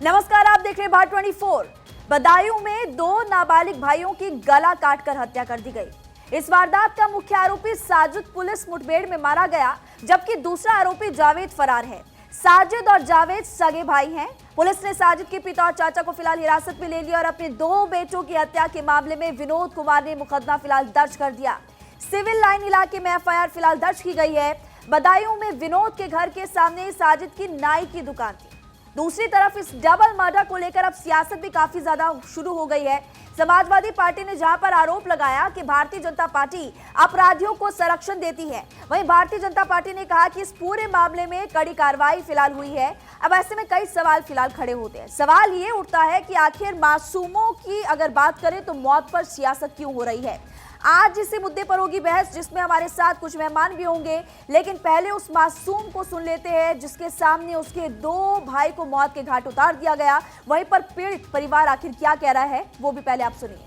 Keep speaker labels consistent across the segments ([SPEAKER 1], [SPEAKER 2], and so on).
[SPEAKER 1] नमस्कार, आप देख रहे हैं भारत 24। बदायूं में दो नाबालिग भाइयों की गला काटकर हत्या कर दी गई। इस वारदात का मुख्य आरोपी साजिद पुलिस मुठभेड़ में मारा गया, जबकि दूसरा आरोपी जावेद फरार है। साजिद और जावेद सगे भाई हैं। पुलिस ने साजिद के पिता और चाचा को फिलहाल हिरासत में ले लिया और अपने दो बेटों की हत्या के मामले में विनोद कुमार ने मुकदमा फिलहाल दर्ज कर दिया। सिविल लाइन इलाके में एफआईआर फिलहाल दर्ज की गई है। बदायूं में विनोद के घर के सामने साजिद की नाई की दुकान थी। दूसरी तरफ इस डबल मर्डर को लेकर अब सियासत भी काफी ज्यादा शुरू हो गई है। समाजवादी पार्टी ने जहां पर आरोप लगाया कि भारतीय जनता पार्टी अपराधियों को संरक्षण देती है, वहीं भारतीय जनता पार्टी ने कहा कि इस पूरे मामले में कड़ी कार्रवाई फिलहाल हुई है। अब ऐसे में कई सवाल फिलहाल खड़े होते हैं। सवाल ये उठता है कि आखिर मासूमों की अगर बात करें तो मौत पर सियासत क्यों हो रही है। आज इसी मुद्दे पर होगी बहस, जिसमें हमारे साथ कुछ मेहमान भी होंगे, लेकिन पहले उस मासूम को सुन लेते हैं जिसके सामने उसके दो भाई को मौत के घाट उतार दिया गया। वहीं पर पीड़ित परिवार आखिर क्या कह रहा है वो भी पहले आप सुनिए।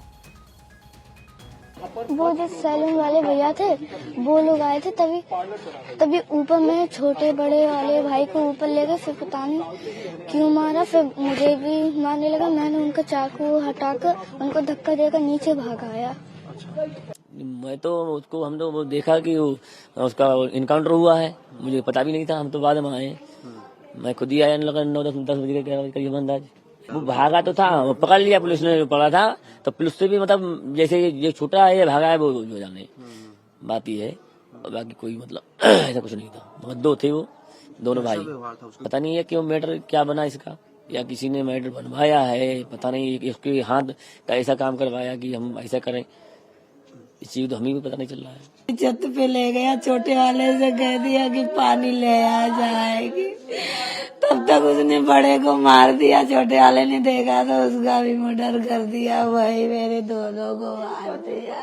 [SPEAKER 2] वो जो सैलून वाले भैया थे वो लोग आए थे, तभी ऊपर में छोटे बड़े वाले भाई को ऊपर ले गए। फिर पता नहीं क्यों मारा, फिर मुझे भी मारने लगा। मैंने उनका चाकू हटाकर उनको धक्का देकर नीचे भागाया।
[SPEAKER 3] मैं तो उसको हम तो वो देखा कि उसका इनकाउंटर हुआ है, मुझे पता भी नहीं था। हम तो बाद में आए, मैं खुद ही आया, लगा 9-10 बजे के करीब अंदाज। वो भागा तो था, वो पकड़ लिया पुलिस ने, पकड़ा था तो पुलिस से भी मतलब जैसे ये छोटा है ये भागा है, वो जो जाने बात ही है। और बाकी कोई मतलब ऐसा कुछ नहीं था। मतलब दो थे वो दोनों भाई, पता नहीं है क्यों मैटर क्या बना इसका, या किसी ने मैटर बनवाया है, पता नहीं इसके हाथ का ऐसा काम करवाया कि हम ऐसा करें, इस चीज तो हमें भी पता नहीं चल रहा है।
[SPEAKER 4] छत पे ले गया, छोटे वाले से कह दिया कि पानी ले आ जाएगी, तब तक उसने बड़े को मार दिया। छोटे वाले ने देखा तो उसका भी मर्डर कर दिया। वही मेरे दोनों को मार दिया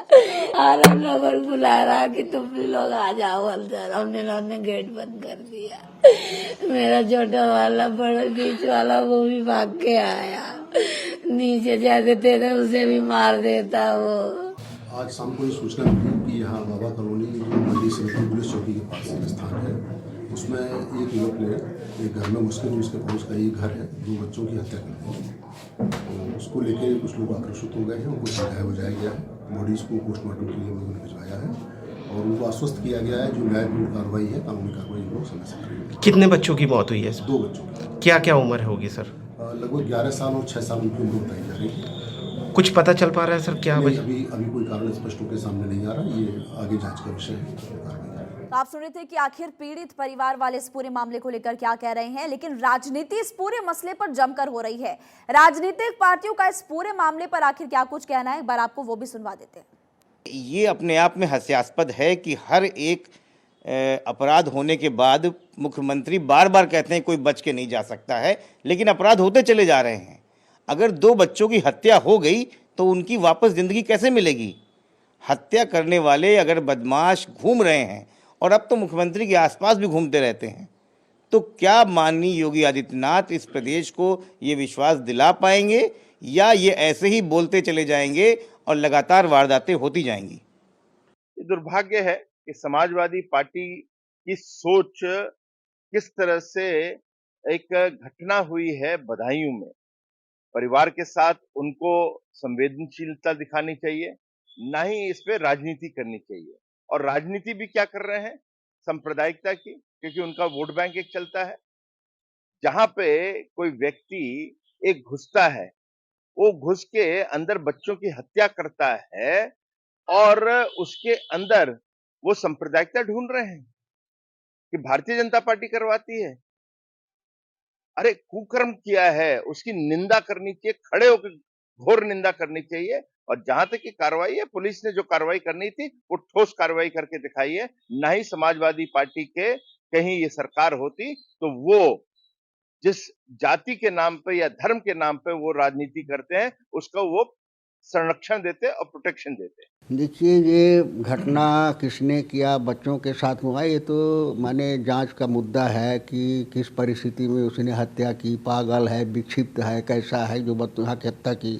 [SPEAKER 4] और हम लोगों को बुला रहा कि तुम भी लोग आ जाओ अंदर। हमने गेट बंद कर दिया। मेरा छोटा वाला बड़ा बीच वाला वो भी भाग के आया। नीचे जाते थे उसे भी मार देता वो।
[SPEAKER 5] आज शाम को ये सूचना मिली कि यहाँ बाबा कॉलोनी जो मंडी समिति पुलिस चौकी के पास एक स्थान है, उसमें एक युवक ने एक घर में घुस के, जो उसके पड़ोस का एक घर है, दो बच्चों की हत्या कर दी। तो उसको लेके कुछ लोग आक्रोशित हो गए हैं, उनको समझाया बुझाया गया है, बॉडीज को पोस्टमार्टम के लिए लोगों ने भिजवाया है और उनको आश्वस्त किया गया है जो न्यायपूर्ण कार्रवाई है, कानूनी कार्रवाई लोग समय से करेंगे।
[SPEAKER 6] कितने बच्चों की मौत हुई है?
[SPEAKER 5] 2 बच्चों की।
[SPEAKER 6] क्या क्या उम्र होगी सर?
[SPEAKER 5] लगभग 11 साल और 6 साल उनकी उम्र बताई जा रही है।
[SPEAKER 6] कुछ पता चल पा रहा है सर क्या वजह?
[SPEAKER 5] अभी कोई कारण स्पष्ट होकर सामने नहीं आ रहा, ये आगे जांच का विषय है।
[SPEAKER 1] तो आप सुन रहे थे कि आखिर पीड़ित परिवार वाले इस पूरे मामले को लेकर क्या कह रहे हैं, लेकिन राजनीति इस पूरे मसले पर जमकर हो रही है। राजनीतिक पार्टियों का इस पूरे मामले पर आखिर क्या कुछ कहना है, एक बार आपको वो भी सुनवा देते हैं।
[SPEAKER 7] ये अपने आप में हास्यास्पद है कि हर एक अपराध होने के बाद मुख्यमंत्री बार बार कहते हैं कोई बच के नहीं जा सकता है, लेकिन अपराध होते चले जा रहे हैं। अगर 2 बच्चों की हत्या हो गई तो उनकी वापस ज़िंदगी कैसे मिलेगी? हत्या करने वाले अगर बदमाश घूम रहे हैं और अब तो मुख्यमंत्री के आसपास भी घूमते रहते हैं, तो क्या माननीय योगी आदित्यनाथ इस प्रदेश को ये विश्वास दिला पाएंगे या ये ऐसे ही बोलते चले जाएंगे और लगातार वारदातें होती जाएंगी?
[SPEAKER 8] ये दुर्भाग्य है कि समाजवादी पार्टी की सोच किस तरह से एक घटना हुई है बदायूं में। परिवार के साथ उनको संवेदनशीलता दिखानी चाहिए, ना ही इस पे राजनीति करनी चाहिए। और राजनीति भी क्या कर रहे हैं? सांप्रदायिकता की, क्योंकि उनका वोट बैंक एक चलता है। जहां पे कोई व्यक्ति एक घुसता है, वो घुस के अंदर बच्चों की हत्या करता है और उसके अंदर वो सांप्रदायिकता ढूंढ रहे हैं कि भारतीय जनता पार्टी करवाती है। अरे कुकर्म किया है, उसकी निंदा करनी चाहिए, खड़े होकर घोर निंदा करनी चाहिए। और जहां तक की कार्रवाई है, पुलिस ने जो कार्रवाई करनी थी वो ठोस कार्रवाई करके दिखाई है। ना ही समाजवादी पार्टी के कहीं ये सरकार होती तो वो जिस जाति के नाम पे या धर्म के नाम पे वो राजनीति करते हैं उसका वो संरक्षण देते और प्रोटेक्शन देते।
[SPEAKER 9] देखिए, ये घटना किसने किया, बच्चों के साथ हुआ, ये तो माने जांच का मुद्दा है कि किस परिस्थिति में उसने हत्या की, पागल है, विक्षिप्त है, कैसा है जो बच्चों की हत्या की,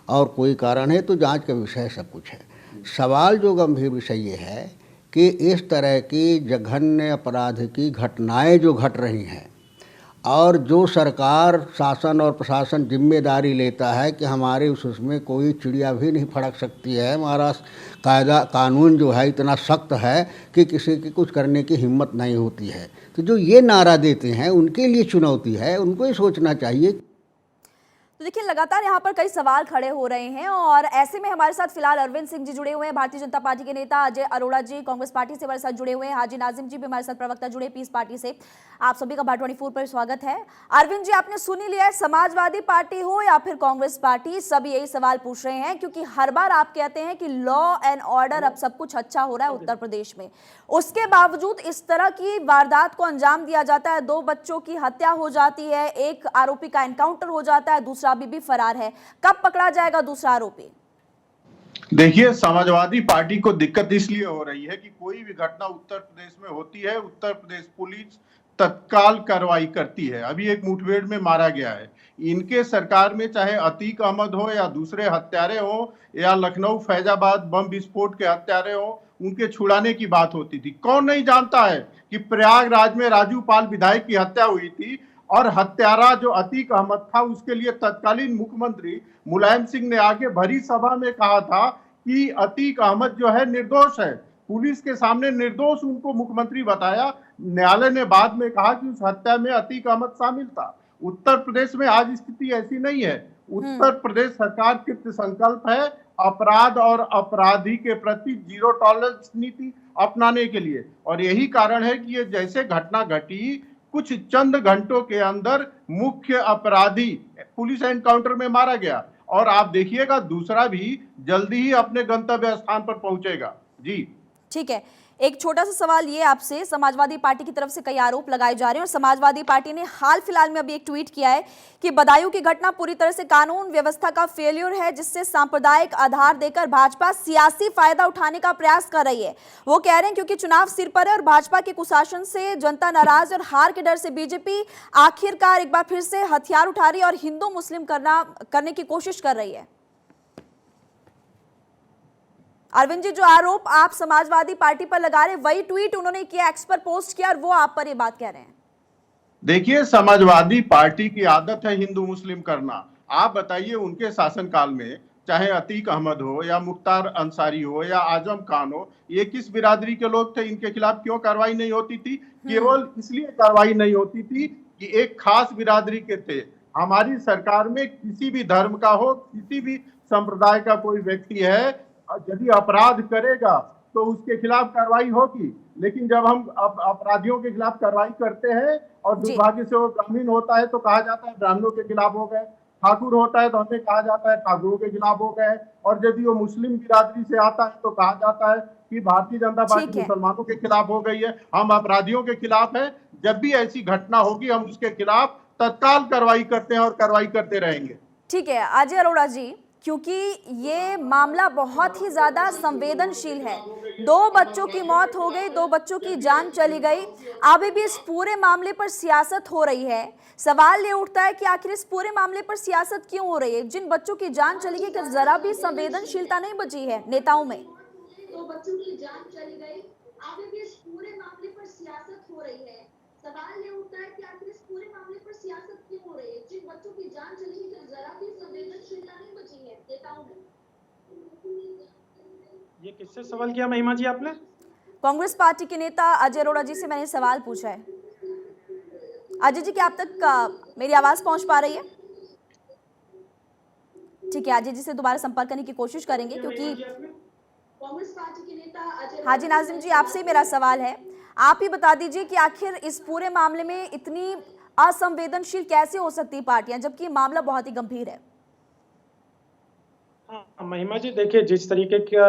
[SPEAKER 9] और कोई कारण है, तो जांच का विषय सब कुछ है। सवाल जो गंभीर विषय ये है कि इस तरह की जघन्य अपराध की घटनाएं जो घट रही हैं और जो सरकार शासन और प्रशासन जिम्मेदारी लेता है कि हमारे उसमें कोई चिड़िया भी नहीं फड़क सकती है, हमारा कायदा कानून जो है इतना सख्त है कि किसी की कुछ करने की हिम्मत नहीं होती है। तो जो ये नारा देते हैं उनके लिए चुनौती है, उनको ही सोचना चाहिए।
[SPEAKER 1] तो देखिए लगातार यहाँ पर कई सवाल खड़े हो रहे हैं और ऐसे में हमारे साथ फिलहाल अरविंद सिंह जी जुड़े हुए हैं, भारतीय जनता पार्टी के नेता अजय अरोड़ा जी कांग्रेस पार्टी से हमारे साथ जुड़े हुए हैं, हाजी नाजिम जी भी हमारे साथ प्रवक्ता जुड़े पीस पार्टी से। आप सभी का भारत 24 पर स्वागत है। अरविंद जी, आपने सुन ही लिया है, समाजवादी पार्टी हो या फिर कांग्रेस पार्टी, सभी यही सवाल पूछ रहे हैं क्योंकि हर बार आप कहते हैं कि लॉ एंड ऑर्डर अब सब कुछ अच्छा हो रहा है उत्तर प्रदेश में, उसके बावजूद इस तरह की वारदात को अंजाम दिया जाता है, 2 बच्चों की हत्या हो जाती है, एक आरोपी का एनकाउंटर हो जाता है, दूसरा अभी भी फरार है। कब पकड़ा जाएगा दूसरा आरोपी?
[SPEAKER 10] देखिए, समाजवादी पार्टी को दिक्कत इसलिए हो रही है कि कोई भी घटना उत्तर प्रदेश में होती है, उत्तर प्रदेश पुलिस तत्काल कार्रवाई करती है। अभी एक मुठभेड़ में मारा गया है, इनके सरकार में चाहे अतीक अहमद हो या दूसरे हत्यारे हो या लखनऊ फैजाबाद बम विस्फोट के हत्यारे हो, उनके छुड़ाने की बात होती थी। कौन नहीं जानता है कि प्रयागराज में राजू पाल विधायक की हत्या हुई थी और हत्यारा जो अतीक अहमद था उसके लिए तत्कालीन मुख्यमंत्री मुलायम सिंह ने आके भरी सभा में कहा था कि अतीक अहमद जो है निर्दोष है, पुलिस के सामने निर्दोष उनको मुख्यमंत्री बताया। न्यायालय ने बाद में कहा कि उस हत्या में अतीक अहमद शामिल था। उत्तर प्रदेश में आज स्थिति ऐसी नहीं है। उत्तर प्रदेश सरकार कृत संकल्प है अपराध और अपराधी के प्रति जीरो टॉलरेंस नीति अपनाने के लिए, और यही कारण है कि ये जैसे घटना घटी कुछ चंद घंटों के अंदर मुख्य अपराधी पुलिस एनकाउंटर में मारा गया, और आप देखिएगा दूसरा भी जल्दी ही अपने गंतव्य स्थान पर पहुंचेगा। जी
[SPEAKER 1] ठीक है, एक छोटा सा सवाल ये आपसे, समाजवादी पार्टी की तरफ से कई आरोप लगाए जा रहे हैं और समाजवादी पार्टी ने हाल फिलहाल में अभी एक ट्वीट किया है कि बदायूं की घटना पूरी तरह से कानून व्यवस्था का फेल्योर है, जिससे सांप्रदायिक आधार देकर भाजपा सियासी फायदा उठाने का प्रयास कर रही है। वो कह रहे हैं क्योंकि चुनाव सिर पर है और भाजपा के कुशासन से जनता नाराज और हार के डर से बीजेपी आखिरकार एक बार फिर से हथियार उठा रही है और हिंदू मुस्लिम करने की कोशिश कर रही है। अरविंद जी, जो आरोप आप समाजवादी पार्टी पर लगा रहे हैं वही ट्वीट उन्होंने किया, एक्स पर पोस्ट किया और वो आप पर ये बात कह रहे हैं।
[SPEAKER 10] देखिए, समाजवादी पार्टी की आदत है हिंदू मुस्लिम करना। आप बताइए उनके शासनकाल में चाहे अतीक अहमद हो या मुख्तार अंसारी हो या आजम खान हो, ये किस बिरादरी के लोग थे? इनके खिलाफ क्यों कार्रवाई नहीं होती थी? केवल इसलिए कार्रवाई नहीं होती थी कि एक खास बिरादरी के थे। हमारी सरकार में किसी भी धर्म का हो, किसी भी संप्रदाय का कोई व्यक्ति है, यदि अपराध करेगा तो उसके खिलाफ कार्रवाई होगी, लेकिन जब हम अपराधियों के खिलाफ कार्रवाई करते हैं और दुर्भाग्य से वो ग्रामीण होता है तो कहा जाता है ब्राह्मणों के खिलाफ हो गए, ठाकुर होता है तो हमें कहा जाता है ठाकुरों के खिलाफ हो गए, और यदि वो मुस्लिम बिरादरी से आता है तो कहा जाता है कि भारतीय जनता पार्टी मुसलमानों के खिलाफ हो गई है, हम अपराधियों के खिलाफ है। जब भी ऐसी घटना होगी हम उसके खिलाफ तत्काल कार्रवाई करते हैं और कार्रवाई करते रहेंगे।
[SPEAKER 1] ठीक है अजय अरोड़ा जी, क्योंकि ये मामला बहुत ही ज्यादा संवेदनशील है, 2 बच्चों की मौत हो गई, 2 बच्चों की जान चली गई, अभी भी इस पूरे मामले पर सियासत हो रही है। सवाल ये उठता है कि आखिर इस पूरे मामले पर सियासत क्यों हो रही है? जिन बच्चों की जान चली गई, क्या जरा भी संवेदनशीलता नहीं बची है नेताओं में?
[SPEAKER 11] 2 बच्चों की जान चली गई, अभी भी इस पूरे मामले पर सियासत हो रही है। सवाल ये उठता है कि आखिर इस पूरे मामले पर सियासत क्यों हो रही है? जिन बच्चों की जान चली गई, क्या जरा भी संवेदनशीलता नहीं बची है नेताओं में?
[SPEAKER 12] ये किससे सवाल किया महिमा जी आपने?
[SPEAKER 1] कांग्रेस पार्टी के नेता अजय अरोड़ा जी से मैंने सवाल पूछा है। अजय जी, क्या आप तक मेरी आवाज पहुंच पा रही है? ठीक है, अजय जी से दोबारा संपर्क करने की कोशिश करेंगे क्योंकि
[SPEAKER 11] कांग्रेस पार्टी के नेता अजय
[SPEAKER 1] हाजी नाजिम जी, आपसे मेरा सवाल है, आप ही बता दीजिए कि आखिर इस पूरे मामले में इतनी असंवेदनशील कैसे हो सकती है पार्टियां, जबकि मामला बहुत ही गंभीर है।
[SPEAKER 12] हाँ महिमा जी, देखिए जिस तरीके के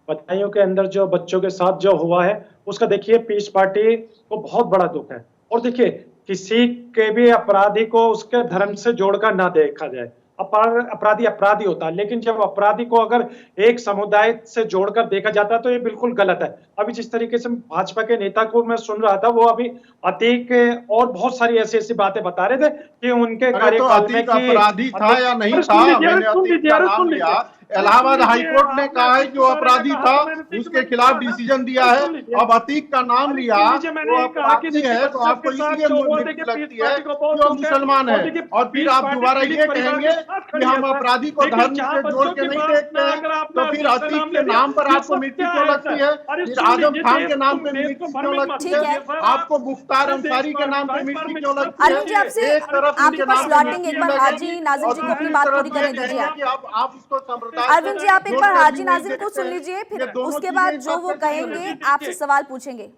[SPEAKER 12] बधाइयों के अंदर जो बच्चों के साथ जो हुआ है उसका देखिए पीस पार्टी को बहुत बड़ा दुख है। और देखिए किसी के भी अपराधी को उसके धर्म से जोड़कर ना देखा जाए। अपराधी अपराधी होता है, लेकिन जब अपराधी को अगर एक समुदाय से जोड़कर देखा जाता है तो ये बिल्कुल गलत है। अभी जिस तरीके से भाजपा के नेता को मैं सुन रहा था, वो अभी अतीक और बहुत सारी ऐसी बातें बता रहे थे कि उनके कार्यकाल में
[SPEAKER 10] अपराधी था या नहीं था, मैंने अतीक का नाम लिया, इलाहाबाद हाईकोर्ट ने कहा है जो अपराधी था उसके खिलाफ डिसीजन दिया है। अब अतीक का नाम लिया वो अपराधी है, तो आपको इसलिए मृत्यु लगती है कि वो मुसलमान है, और फिर आप दोबारा ये कहेंगे कि हम अपराधी को धर्म से जोड़ के नहीं देखते हैं। तो फिर अतीक के नाम पर आपको मृत्यु क्यों लगती है? फिर आजम खान के नाम पे मृत्यु क्यों लगती है? आपको मुख्तार अंसारी के नाम पे मृत्यु क्यों लगती है?
[SPEAKER 1] अरविंद जी, आपसे
[SPEAKER 10] एक तरफ
[SPEAKER 1] आपके
[SPEAKER 10] इनके
[SPEAKER 1] पास
[SPEAKER 10] नाम पे
[SPEAKER 1] लौटेंगे, एक
[SPEAKER 10] मृत्यु
[SPEAKER 1] बार हाजी
[SPEAKER 10] लगेगी
[SPEAKER 1] नाजिम
[SPEAKER 10] और
[SPEAKER 1] जी को अपनी
[SPEAKER 10] दूसरी
[SPEAKER 1] बात
[SPEAKER 10] तरफ
[SPEAKER 1] पूरी
[SPEAKER 10] ये
[SPEAKER 1] करने
[SPEAKER 10] कहेंगे
[SPEAKER 1] दीजिए।
[SPEAKER 10] कि आप उसको संप्रदाय
[SPEAKER 1] अरविंद जी, आप एक बार हाजी नाजिम को सुन
[SPEAKER 10] देखते हैं।
[SPEAKER 1] लीजिए, फिर
[SPEAKER 10] ये दोनों
[SPEAKER 1] उसके
[SPEAKER 10] चीजें
[SPEAKER 1] बाद
[SPEAKER 10] एक
[SPEAKER 1] जो
[SPEAKER 10] साथ
[SPEAKER 1] वो
[SPEAKER 10] कैसे
[SPEAKER 1] कहेंगे
[SPEAKER 10] चलेंगी?
[SPEAKER 1] आपसे सवाल पूछेंगे।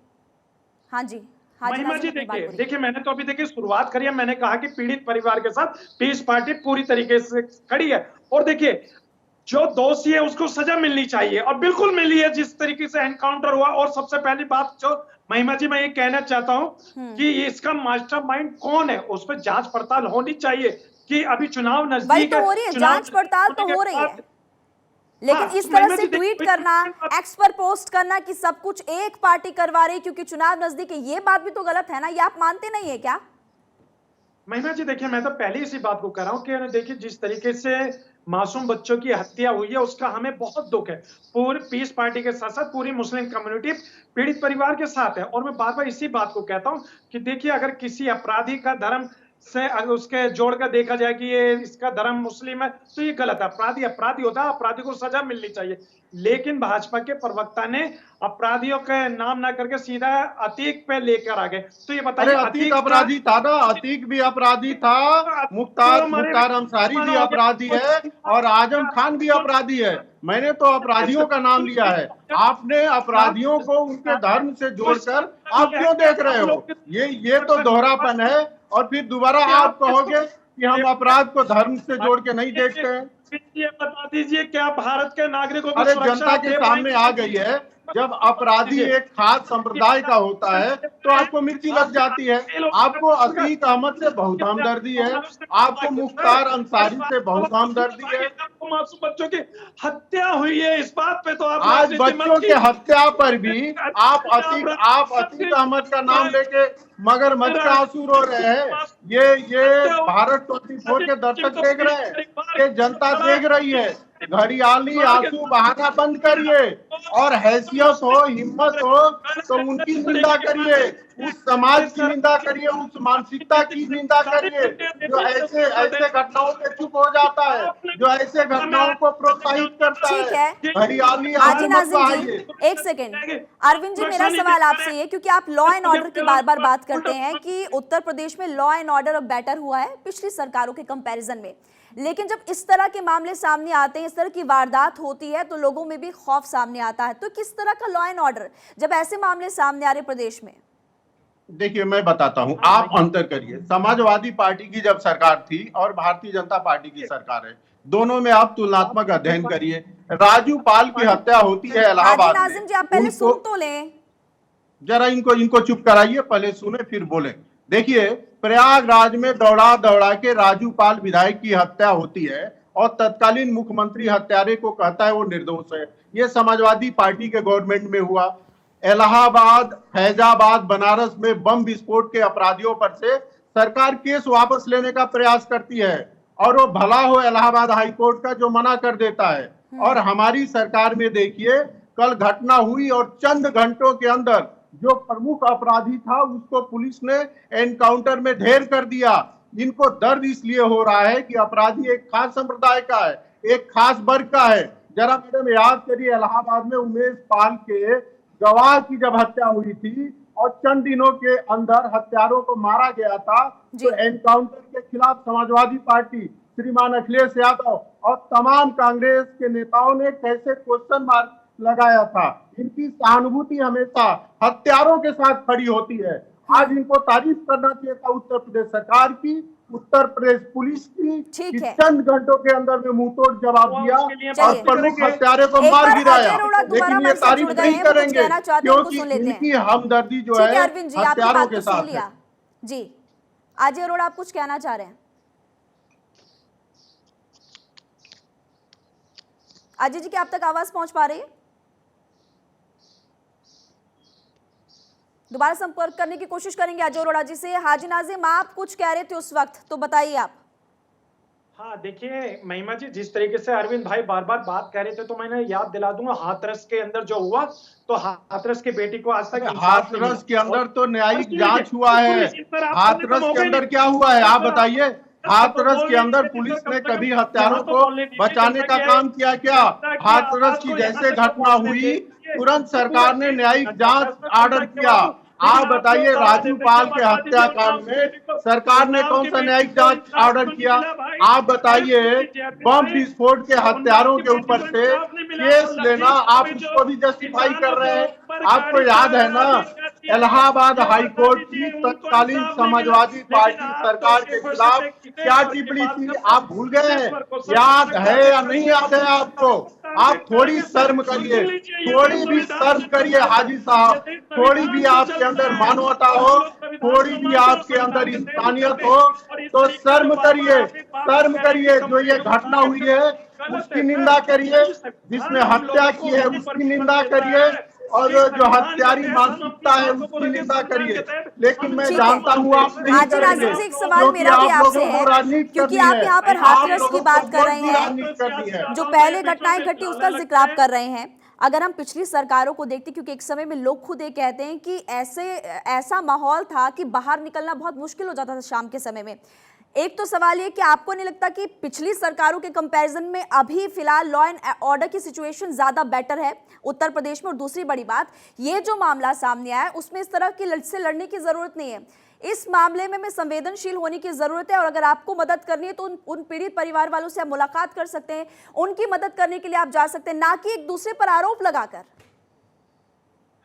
[SPEAKER 1] हाँ जी, हाजी
[SPEAKER 12] महिमा जी,
[SPEAKER 1] नाजिम अपनी बात पूरी
[SPEAKER 12] देखिए मैंने तो अभी देखिए शुरुआत करी है। मैंने कहा कि पीड़ित परिवार के साथ पीस पार्टी पूरी तरीके से खड़ी है, और देखिए जो दोषी है उसको सजा मिलनी चाहिए, और बिल्कुल मिली है जिस तरीके से एनकाउंटर हुआ। और सबसे पहली बात जो महिमा जी मैं ये कहना चाहता हूं कि इसका मास्टरमाइंड कौन है, उस पर जांच पड़ताल होनी चाहिए। कि अभी चुनाव
[SPEAKER 1] वही
[SPEAKER 12] नजदीक
[SPEAKER 1] तो
[SPEAKER 12] है,
[SPEAKER 1] हो रही है,
[SPEAKER 12] चुनाव
[SPEAKER 1] जांच पड़ताल तो
[SPEAKER 12] होने के
[SPEAKER 1] हो रही है,
[SPEAKER 12] बाद-
[SPEAKER 1] लेकिन
[SPEAKER 12] हाँ,
[SPEAKER 1] इस तरह
[SPEAKER 12] महिमा
[SPEAKER 1] से
[SPEAKER 12] जी,
[SPEAKER 1] ट्वीट
[SPEAKER 12] देखिए,
[SPEAKER 1] करना, एक्स पर पोस्ट करना कि सब कुछ एक पार्टी करवा रही क्योंकि चुनाव नजदीक है, ये बात भी तो गलत है ना? ये आप मानते नहीं है क्या?
[SPEAKER 12] महिमा जी देखिए, मैं तो पहले इसी बात को कह रहा हूं कि देखिए जिस तरीके से मासूम बच्चों की हत्या हुई है उसका हमें बहुत दुख है। पूरी पीस पार्टी के साथ साथ पूरी मुस्लिम कम्युनिटी पीड़ित परिवार के साथ है, और मैं बार बार इसी बात को कहता हूं कि देखिए अगर किसी अपराधी का धर्म से अगर उसके जोड़ कर देखा जाए कि ये इसका धर्म मुस्लिम है तो ये गलत है। अपराधी अपराधी होता है, अपराधी को सजा मिलनी चाहिए। लेकिन भाजपा के प्रवक्ता ने अपराधियों का नाम ना करके सीधा अतीक पे लेकर आ गए। तो ये बताइए,
[SPEAKER 10] अरे अतीक अपराधी था ना, अतीक भी अपराधी था, मुख्तार अंसारी भी अपराधी है, और आजम खान भी अपराधी है। मैंने तो अपराधियों का नाम लिया है। आपने अपराधियों को उनके धर्म से जोड़कर आप क्यों देख रहे हो? ये तो दोहरापन है। और फिर दोबारा आप कहोगे कि हम अपराध को धर्म से जोड़ के नहीं देखते हैं।
[SPEAKER 12] ये बता दीजिए, क्या भारत के नागरिकों को
[SPEAKER 10] अरे
[SPEAKER 12] सुरक्षा
[SPEAKER 10] जनता के
[SPEAKER 12] दे
[SPEAKER 10] सामने आ गई है, जब अपराधी एक खास संप्रदाय का होता है तो आपको मिर्ची लग जाती है। आपको अतीक अहमद से बहुत हमदर्दी है, आपको मुख्तार अंसारी से बहुत हमदर्दी है।
[SPEAKER 12] मासूम बच्चों की हत्या हुई है, इस बात पे तो आप
[SPEAKER 10] आज बच्चों के हत्या पर भी आप अतीक अहमद का नाम लेके मगरमच्छ का आंसू रो रहे हैं। ये भारत 24 के दर्शक देख रहे हैं, ये जनता देख रही है। घड़ियाली आंसू बहाना बंद करिए, और हैसियत हो, हिम्मत हो तो उनकी निंदा करिए, उस समाज की निंदा करिए, उस मानसिकता की निंदा करिए जो ऐसे घटनाओं पे चुप हो जाता है, जो ऐसे घटनाओं को प्रोत्साहित करता
[SPEAKER 1] ठीक
[SPEAKER 10] है।
[SPEAKER 1] है
[SPEAKER 10] हरियाली
[SPEAKER 1] हाजी
[SPEAKER 10] आंसू मत
[SPEAKER 1] नाजिम जी,
[SPEAKER 10] बहाइए।
[SPEAKER 1] एक सेकेंड। अरविंद जी, मेरा सवाल आपसे ये, क्योंकि आप लॉ एंड ऑर्डर की बार बार बात करते हैं कि उत्तर प्रदेश में लॉ एंड ऑर्डर अब बेटर हुआ है पिछली सरकारों के कंपैरिजन में, लेकिन जब इस तरह के मामले सामने आते हैं, इस तरह की वारदात होती है तो लोगों में भी खौफ सामने आता है। तो किस तरह का लॉ एंड ऑर्डर जब ऐसे मामले सामने आ रहे प्रदेश में?
[SPEAKER 10] देखिए मैं बताता हूं, आप अंतर करिए। समाजवादी पार्टी की जब सरकार थी और भारतीय जनता पार्टी की सरकार है, दोनों में आप तुलनात्मक अध्ययन करिए। राजू पाल की हत्या होती है
[SPEAKER 1] हाजी
[SPEAKER 10] इलाहाबाद
[SPEAKER 1] नाजिम जी, आप
[SPEAKER 10] में।
[SPEAKER 1] पहले सुन तो लें।
[SPEAKER 10] जरा इनको चुप कराइए, पहले सुने फिर बोले। देखिए, प्रयागराज में दौड़ा दौड़ा के राजू पाल विधायक की हत्या होती है और तत्कालीन मुख्यमंत्री हत्यारे को कहता है वो निर्दोष है। ये समाजवादी पार्टी के गवर्नमेंट में हुआ। इलाहाबाद, फैजाबाद, बनारस में बम विस्फोट के अपराधियों पर से सरकार केस वापस लेने का प्रयास करती है, और वो भला हो इलाहाबाद हाईकोर्ट का जो मना कर देता है। और हमारी सरकार में देखिए, कल घटना हुई और चंद घंटों के अंदर जो प्रमुख अपराधी था उसको पुलिस ने एनकाउंटर में ढेर कर दिया। इनको दर्द इसलिए हो रहा है कि अपराधी एक खास संप्रदाय का है, एक खास वर्ग का है। जरा मैडम याद करिए, इलाहाबाद में उमेश पाल के गवाह की जब हत्या हुई थी और चंद दिनों के अंदर हत्यारों को मारा गया था, तो एनकाउंटर के खिलाफ समाजवादी पार्टी, श्रीमान अखिलेश यादव और तमाम कांग्रेस के नेताओं ने कैसे क्वेश्चन मार्क लगाया था। इनकी सहानुभूति हमेशा हत्यारों के साथ खड़ी होती है। आज इनको तारीफ करना चाहिए था उत्तर प्रदेश सरकार की, उत्तर प्रदेश पुलिस की, कि चंद घंटों के अंदर में मुंहतोड़ जवाब दिया और प्रमुख हत्यारे को मार गिराया। लेकिन ये तारीफ नहीं करेंगे क्योंकि इनकी हमदर्दी जो है हत्यारों के साथ है।
[SPEAKER 1] जी अजय अरोड़ा, आप कुछ कहना चाह रहे हैं? अजय जी, क्या आप तक आवाज पहुंच पा रही है? दोबारा संपर्क करने की कोशिश करेंगे अजय अरोड़ा जी से। हाजी नाजिम, आप कुछ कह रहे थे उस वक्त, तो बताइए आप।
[SPEAKER 12] हाँ, देखिए महिमा जी, जिस तरीके से अरविंद भाई बार-बार बात कर रहे थे, तो मैंने याद दिला दूँगा हाथरस के अंदर जो हुआ, तो हाथरस की बेटी को आज तक इंसाफ नहीं
[SPEAKER 10] हाथरस के
[SPEAKER 12] मिला।
[SPEAKER 10] अंदर तो
[SPEAKER 12] और
[SPEAKER 10] न्यायिक
[SPEAKER 12] सुनिए,
[SPEAKER 10] जांच हुआ है।
[SPEAKER 12] पुलिस इस पर आप बोलने का
[SPEAKER 10] हाथरस
[SPEAKER 12] मौका
[SPEAKER 10] के
[SPEAKER 12] ही
[SPEAKER 10] अंदर
[SPEAKER 12] नहीं
[SPEAKER 10] क्या हुआ है, आप
[SPEAKER 12] देता।
[SPEAKER 10] बताइए। हाथरस के अंदर पुलिस ने कभी हत्यारों को बचाने का काम किया क्या? हाथरस की जैसे घटना हुई, तुरंत सरकार ने न्यायिक जांच ऑर्डर किया। आप बताइए, राजू पाल के हत्याकांड में सरकार ने कौन सा न्यायिक जांच ऑर्डर किया? आप बताइए, बम विस्फोट के हत्यारों के ऊपर से केस लेना, आप उसको भी जस्टिफाई कर रहे हैं। आपको याद है ना, इलाहाबाद हाई कोर्ट की तत्कालीन समाजवादी पार्टी सरकार के खिलाफ क्या टिप्पणी थी, आप भूल गए हैं? याद है या नहीं याद है आपको? आप थोड़ी शर्म करिए, थोड़ी भी शर्म करिए हाजी साहब, थोड़ी भी आपके अंदर मानवता हो, थोड़ी भी आपके अंदर इंसानियत हो, तो शर्म करिए, शर्म करिए। जो ये घटना हुई है उसकी निंदा करिए, जिसने हत्या की है उसकी निंदा करिए, और जो हत्यारी मानसिकता है उसकी निंदा करिए। लेकिन मैं
[SPEAKER 1] ठीक
[SPEAKER 10] जानता हूँ आप
[SPEAKER 1] है।
[SPEAKER 10] नहीं
[SPEAKER 1] हाजी
[SPEAKER 10] करेंगे,
[SPEAKER 1] नाज़िम से एक सवाल
[SPEAKER 10] क्योंकि
[SPEAKER 1] मेरा भी
[SPEAKER 10] आप
[SPEAKER 1] आपसे
[SPEAKER 10] लोगों
[SPEAKER 1] है,
[SPEAKER 10] को राजनीति
[SPEAKER 1] क्योंकि
[SPEAKER 10] करनी
[SPEAKER 1] आप
[SPEAKER 10] है,
[SPEAKER 1] यहाँ पर
[SPEAKER 10] आप
[SPEAKER 1] हाथरस
[SPEAKER 10] लोगों
[SPEAKER 1] की
[SPEAKER 10] को
[SPEAKER 1] बात कर
[SPEAKER 10] वोट
[SPEAKER 1] रहे
[SPEAKER 10] की राजनीति करनी है।
[SPEAKER 1] हैं, जो पहले घटनाएं घटी उसका जिक्र आप कर रहे हैं। अगर हम पिछली सरकारों को देखते, क्योंकि एक समय में लोग खुद ये कहते हैं कि ऐसा माहौल था कि बाहर निकलना बहुत मुश्किल हो जाता था शाम के समय में। एक तो सवाल ये कि आपको नहीं लगता कि पिछली सरकारों के कंपैरिजन में अभी फिलहाल लॉ एंड ऑर्डर की सिचुएशन ज्यादा बेटर है उत्तर प्रदेश में? और दूसरी बड़ी बात, ये जो मामला सामने आया है उसमें इस तरह की से लड़ने की जरूरत नहीं है। इस मामले में संवेदनशील होने की जरूरत है, और अगर आपको मदद करनी है तो उन पीड़ित परिवार वालों से आप मुलाकात कर सकते हैं, उनकी मदद करने के लिए आप जा सकते हैं, ना कि एक दूसरे पर आरोप लगाकर।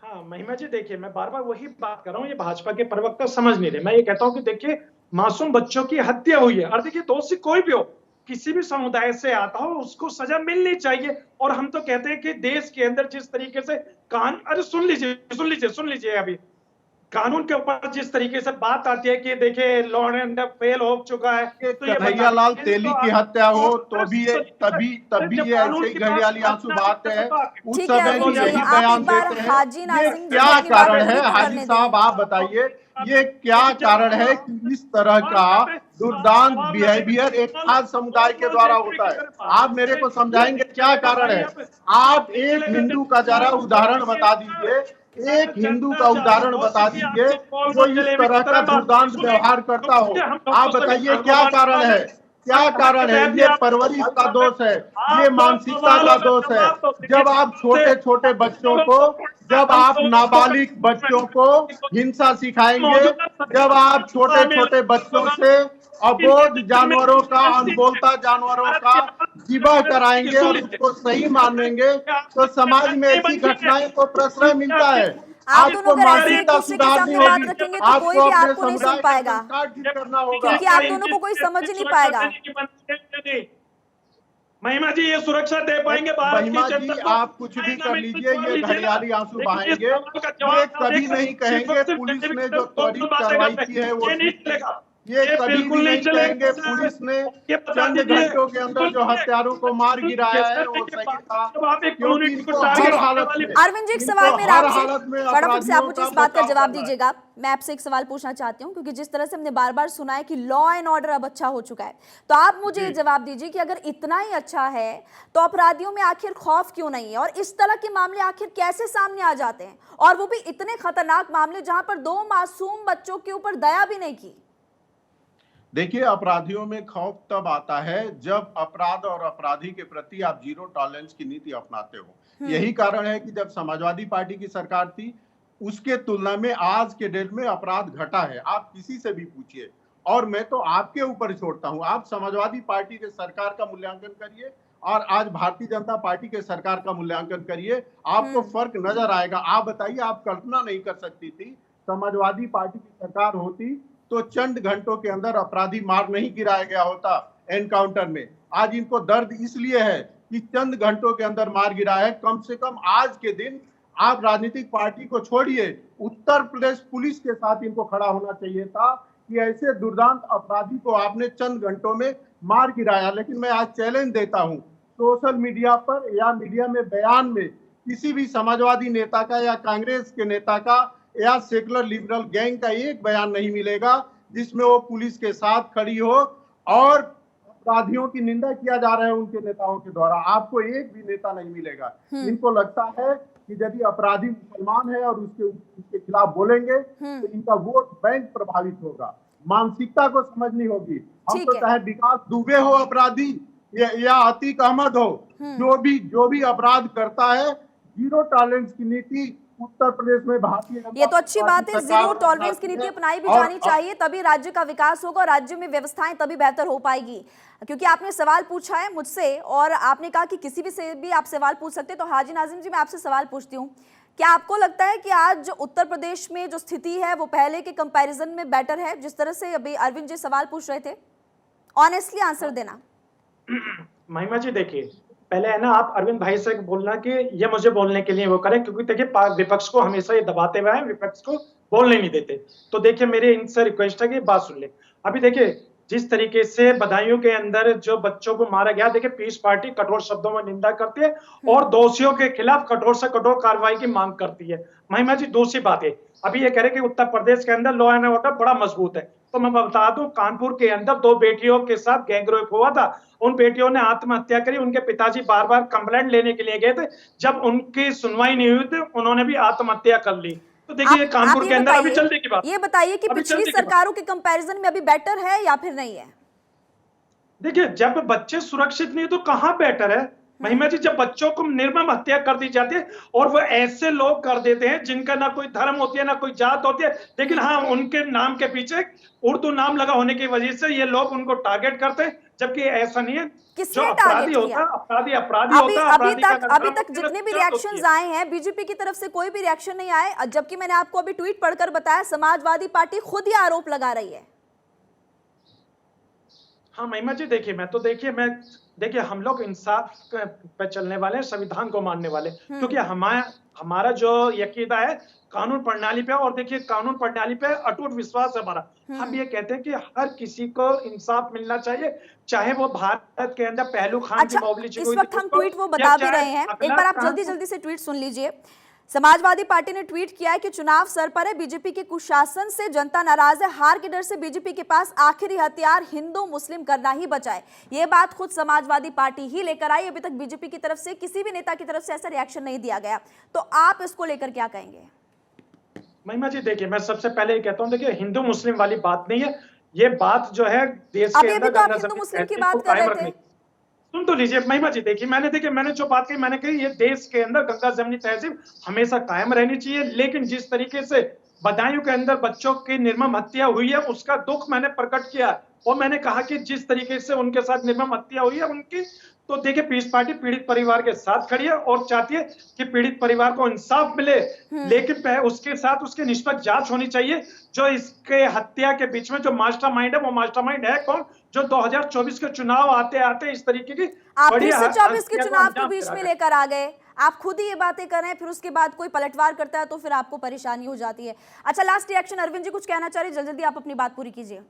[SPEAKER 12] हाँ महिमा जी, देखिए मैं बार बार वही बात कर रहा हूँ, ये भाजपा के प्रवक्ता समझ नहीं रहे। मैं ये कहता हूँ कि देखिए, मासूम बच्चों की हत्या हुई है, और देखिए दोषी कोई भी हो, किसी भी समुदाय से आता हो, उसको सजा मिलनी चाहिए। और हम तो कहते हैं कि देश के अंदर जिस तरीके से अरे सुन लीजिए अभी कानून के ऊपर जिस तरीके से बात आती है कि देखिए लॉ एंड ऑर्डर फेल हो चुका है, तो ये
[SPEAKER 10] कन्हैया लाल तेली की हत्या हो तो भी तभी ये ऐसे ही घड़ियाली आंसू बहाते हैं, उस
[SPEAKER 1] ठीक है
[SPEAKER 10] समय भी
[SPEAKER 1] अरविंद जी,
[SPEAKER 10] यही
[SPEAKER 1] आप
[SPEAKER 10] बयान
[SPEAKER 1] एक बार
[SPEAKER 10] देते हैं।
[SPEAKER 1] हाजी
[SPEAKER 10] ये
[SPEAKER 1] नाज़िम
[SPEAKER 10] क्या
[SPEAKER 1] जी की बात
[SPEAKER 10] कारण है
[SPEAKER 1] पूरी तो
[SPEAKER 10] हाजी
[SPEAKER 1] करने
[SPEAKER 10] साहब,
[SPEAKER 1] दें।
[SPEAKER 10] आप बताइए, ये क्या कारण है कि इस तरह का दुर्दांत बिहेवियर एक खास समुदाय के द्वारा होता है? आप मेरे को समझाएंगे क्या कारण है? आप एक हिंदू का जरा उदाहरण बता दीजिए, एक हिंदू का उदाहरण बता दीजिए जो इस तरह का दुर्दांत व्यवहार करता हो। आप बताइए क्या कारण है, क्या कारण है? ये परवरिश का दोष है, ये मानसिकता का दोष है। जब आप छोटे छोटे बच्चों को, जब आप नाबालिग बच्चों को हिंसा सिखाएंगे, जब आप छोटे छोटे बच्चों से अबोध जानवरों का, अनबोलता जानवरों का जिबा कराएंगे और उसको सही मानेंगे, तो समाज में ऐसी घटनाएं को प्रश्रय मिलता है।
[SPEAKER 1] आप दोनों
[SPEAKER 10] आपको
[SPEAKER 1] अगर ऐसे एक
[SPEAKER 10] मानसिकता
[SPEAKER 1] दूसरे के
[SPEAKER 10] सुधारनी
[SPEAKER 1] सामने बात
[SPEAKER 10] होगी,
[SPEAKER 1] रखेंगे तो कोई
[SPEAKER 10] आपको
[SPEAKER 1] भी
[SPEAKER 10] अपने
[SPEAKER 1] आपको नहीं सुन
[SPEAKER 10] समुदाय का
[SPEAKER 1] पाएगा,
[SPEAKER 10] संस्कार ठीक करना होगा।
[SPEAKER 1] क्योंकि आप दोनों को कोई समझ ही नहीं पाएगा।
[SPEAKER 12] महिमा जी, ये सुरक्षा दे पाएंगे भारत की
[SPEAKER 10] महिमा जी,
[SPEAKER 12] जनता को?
[SPEAKER 10] आप कुछ भी कर लीजिए, ये घड़ियाली आंसू बहाएंगे, ये कभी नहीं कहेंगे पुलिस ने जो त्वरित कार्रवाई की है वो ठीक है। ये कभी भी नहीं कहेंगे पुलिस ने चंद घंटों के अंदर जो हत्यारों को मार गिराया है वो सही था, क्योंकि इनको हर हालत में,
[SPEAKER 1] अरविंद जी, एक सवाल मेरा
[SPEAKER 10] हर
[SPEAKER 1] आपसे,
[SPEAKER 10] हालत में
[SPEAKER 1] फटाफट से आप मुझे
[SPEAKER 10] अपराधियों
[SPEAKER 1] इस बात का
[SPEAKER 10] बचाव
[SPEAKER 1] जवाब
[SPEAKER 10] करना है।
[SPEAKER 1] दीजिएगा। मैं आपसे एक सवाल पूछना चाहती हूँ, क्योंकि जिस तरह से हमने बार बार सुना है कि लॉ एंड ऑर्डर अब अच्छा हो चुका है, तो आप मुझे ये जवाब दीजिए कि अगर इतना ही अच्छा है तो अपराधियों में आखिर खौफ क्यों नहीं है, और इस तरह के मामले आखिर कैसे सामने आ जाते हैं, और वो भी इतने खतरनाक मामले जहां पर 2 मासूम बच्चों के ऊपर दया भी नहीं की।
[SPEAKER 10] देखिए, अपराधियों में खौफ तब आता है जब अपराध और अपराधी के प्रति आप जीरो टॉलरेंस की नीति अपनाते हो। यही कारण है कि जब समाजवादी पार्टी की सरकार थी, उसके तुलना में आज के डेट में अपराध घटा है। आप किसी से भी पूछिए, और मैं तो आपके ऊपर छोड़ता हूं, आप समाजवादी पार्टी के सरकार का मूल्यांकन करिए और आज भारतीय जनता पार्टी के सरकार का मूल्यांकन करिए, आपको फर्क नजर आएगा। आप बताइए, आप कल्पना नहीं कर सकती थी समाजवादी पार्टी की सरकार होती तो चंद घंटों के अंदर अपराधी मार नहीं गिराया गया होता एनकाउंटर में। आज इनको दर्द इसलिए है कि चंद घंटों के अंदर मार गिराया है। कम से कम आज के दिन आप राजनीतिक पार्टी को छोड़िए, उत्तर प्रदेश पुलिस के साथ इनको खड़ा होना चाहिए था कि ऐसे दुर्दांत अपराधी को आपने चंद घंटों में मार गिराया। लेकिन मैं आज चैलेंज देता हूं, सोशल मीडिया पर या मीडिया में बयान में किसी भी समाजवादी नेता का या कांग्रेस के नेता का या सेकुलर लिबरल गैंग का एक बयान नहीं मिलेगा जिसमें वो पुलिस के साथ खड़ी हो और अपराधियों की निंदा किया जा रहा है उनके नेताओं के द्वारा। आपको एक भी नेता नहीं मिलेगा। इनको लगता है कि यदि अपराधी मुसलमान है और उसके खिलाफ बोलेंगे तो इनका वोट बैंक प्रभावित होगा। मानसिकता को समझनी होगी। हम तो चाहे विकास दुबे हो अपराधी या अतीक अहमद हो, जो भी अपराध करता है, जीरो टॉलरेंस की नीति उत्तर प्रदेश में भारतीय जनता
[SPEAKER 1] ये तो अच्छी बात है,
[SPEAKER 10] सरकार
[SPEAKER 1] जीरो टॉलरेंस की नीति अपनाई भी जानी चाहिए, तभी राज्य का विकास होगा और राज्य में व्यवस्थाएं तभी बेहतर हो पाएगी। क्योंकि आपने सवाल पूछा है मुझसे और आपने कहा कि किसी भी से भी आप सवाल पूछ सकते हैं, तो हाजी नाजिम जी मैं आपसे सवाल पूछती हूँ, क्या आपको लगता है कि आज उत्तर प्रदेश में जो स्थिति है वो पहले के कंपैरिजन में बेटर है? जिस तरह से अभी अरविंद जी सवाल पूछ रहे थे, ऑनेस्टली आंसर देना।
[SPEAKER 12] महिमा जी देखिए, पहले है ना आप अरविंद भाई से बोलना कि ये मुझे बोलने के लिए वो करें, क्योंकि देखिए विपक्ष को हमेशा ये दबाते हुए हैं, विपक्ष को बोलने नहीं देते। तो देखिए मेरी इनसे रिक्वेस्ट है कि बात सुन ले। अभी देखिए जिस तरीके से बदायूं के अंदर जो बच्चों को मारा गया, देखिए पीस पार्टी कठोर शब्दों में निंदा करती है और दोषियों के खिलाफ कठोर से कठोर कार्रवाई की मांग करती है। महिमा जी दूसरी बात है, अभी ये कह रहे कि उत्तर प्रदेश के अंदर लॉ एंड ऑर्डर बड़ा मजबूत है, तो मैं बता दूं कानपुर के अंदर 2 बेटियों के साथ गैंगरेप हुआ था। उन बेटियों ने आत्महत्या करी, उनके पिताजी बार बार कंप्लेंट लेने के लिए गए थे, जब उनकी सुनवाई नहीं हुई थी उन्होंने भी आत्महत्या कर ली। तो देखिए कानपुर के अंदर अभी चलने की बात,
[SPEAKER 1] ये बताइए कि पिछली सरकारों के कंपैरिजन में अभी बेटर है या फिर नहीं है?
[SPEAKER 12] देखिए जब बच्चे सुरक्षित नहीं तो कहाँ बेटर है महिमा जी, जब बच्चों को निर्मम हत्या कर दी जाती है और वो ऐसे लोग कर देते हैं जिनका ना कोई धर्म होती है ना कोई जात होती है, लेकिन हाँ उनके नाम के पीछे उर्दू नाम लगा होने की वजह से ये लोग उनको टारगेट करते हैं, जबकि ऐसा नहीं है। जो अपराधी होता है अपराधी होता है।
[SPEAKER 1] अभी तक जितने भी रिएक्शंस आए हैं बीजेपी की तरफ से कोई भी रिएक्शन नहीं आए, जबकि मैंने आपको अभी ट्वीट पढ़कर बताया समाजवादी पार्टी खुद ही आरोप लगा रही है।
[SPEAKER 12] हाँ महिमा जी देखिए देखिए हम लोग इंसाफ पे चलने वाले हैं, संविधान को मानने वाले, क्योंकि हमारा जो यकीदा है कानून प्रणाली पे, और देखिए कानून प्रणाली पे अटूट विश्वास है हमारा। हम ये कहते हैं कि हर किसी को इंसाफ मिलना चाहिए, चाहे वो भारत के अंदर पहलू खान की मोबिलिटी।
[SPEAKER 1] इस वक्त हम ट्वीट वो बता भी रहे हैं, एक बार आप जल्दी से ट्वीट सुन लीजिए। समाजवादी पार्टी ने ट्वीट किया है कि चुनाव सर पर है, बीजेपी के कुशासन से जनता नाराज है, हार के डर से बीजेपी के पास आखिरी हथियार हिंदू मुस्लिम करना ही बचा है। ये बात खुद समाजवादी पार्टी ही लेकर आई, अभी तक बीजेपी की तरफ से किसी भी नेता की तरफ से ऐसा रिएक्शन नहीं दिया गया, तो आप इसको लेकर क्या कहेंगे?
[SPEAKER 12] महिमा जी देखिए मैं सबसे पहले कहता हूँ, देखिए हिंदू मुस्लिम वाली बात नहीं है, ये बात जो है देश के अंदर
[SPEAKER 1] आप हिंदू मुस्लिम की बात कर रहे थे।
[SPEAKER 12] सुन तो लीजिए महिमा जी, देखिए मैंने जो बात कही, मैंने कही ये देश के अंदर गंगा जमनी तहजीब हमेशा कायम रहनी चाहिए, लेकिन जिस तरीके से बदायूं के अंदर बच्चों की निर्मम हत्या हुई है उसका दुख मैंने प्रकट किया और मैंने कहा कि जिस तरीके से उनके साथ निर्मम हत्या हुई है उनकी, तो देखिए पीस पार्टी पीड़ित परिवार के साथ खड़ी है और चाहती है कि पीड़ित परिवार को इंसाफ मिले, लेकिन उसके साथ उसकी निष्पक्ष जांच होनी चाहिए। जो इसके हत्या के बीच में जो मास्टरमाइंड है, वो मास्टरमाइंड है कौन? जो 2024 के चुनाव आते आते इस तरीके की
[SPEAKER 1] आप 2024 के चुनाव को बीच में लेकर आ गए, आप खुद ही ये बातें कर रहे हैं, फिर उसके बाद कोई पलटवार करता है तो फिर आपको परेशानी हो जाती है। अच्छा लास्ट रिएक्शन, अरविंद जी कुछ कहना चाह रहे हैं, जल्दी आप अपनी बात पूरी कीजिए।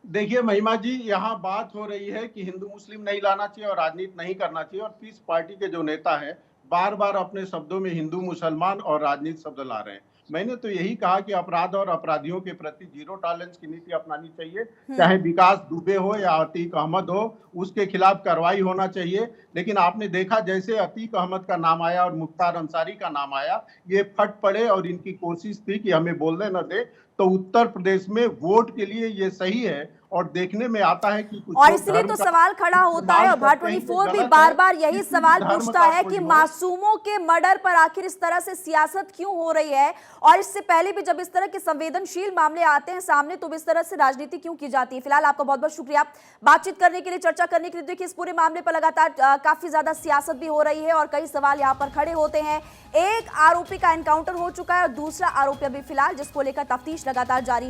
[SPEAKER 10] देखिए महिमा जी, यहाँ बात हो रही है कि हिंदू मुस्लिम नहीं लाना चाहिए और राजनीति नहीं करना चाहिए, और पीस पार्टी के जो नेता है बार बार अपने शब्दों में हिंदू मुसलमान और राजनीति शब्द ला रहे हैं। मैंने तो यही कहा कि अपराध और अपराधियों के प्रति जीरो टॉलरेंस की नीति अपनानी चाहिए, चाहे विकास दुबे हो या अतीक अहमद हो, उसके खिलाफ कार्रवाई होना चाहिए। लेकिन आपने देखा जैसे अतीक अहमद का नाम आया और मुख्तार अंसारी का नाम आया, ये फट पड़े और इनकी कोशिश थी कि हमें बोलने न दे। तो उत्तर प्रदेश में वोट के लिए ये सही है और देखने में आता है कि कुछ
[SPEAKER 1] और इसलिए तो सवाल खड़ा होता है और भाट24 भी बार बार यही सवाल पूछता है कि मासूमों के मर्डर पर आखिर इस तरह से सियासत क्यों हो रही है, और इससे पहले भी जब इस तरह के संवेदनशील मामले आते हैं सामने तो इस तरह से राजनीति क्यों की जाती है। फिलहाल आपका बहुत बहुत शुक्रिया बातचीत करने के लिए, चर्चा करने के लिए। देखिए इस पूरे मामले पर लगातार काफी ज्यादा सियासत भी हो रही है और कई सवाल यहाँ पर खड़े होते हैं। एक आरोपी का एनकाउंटर हो चुका है और दूसरा आरोपी अभी फिलहाल जिसको लेकर तफ्तीश लगातार जारी है।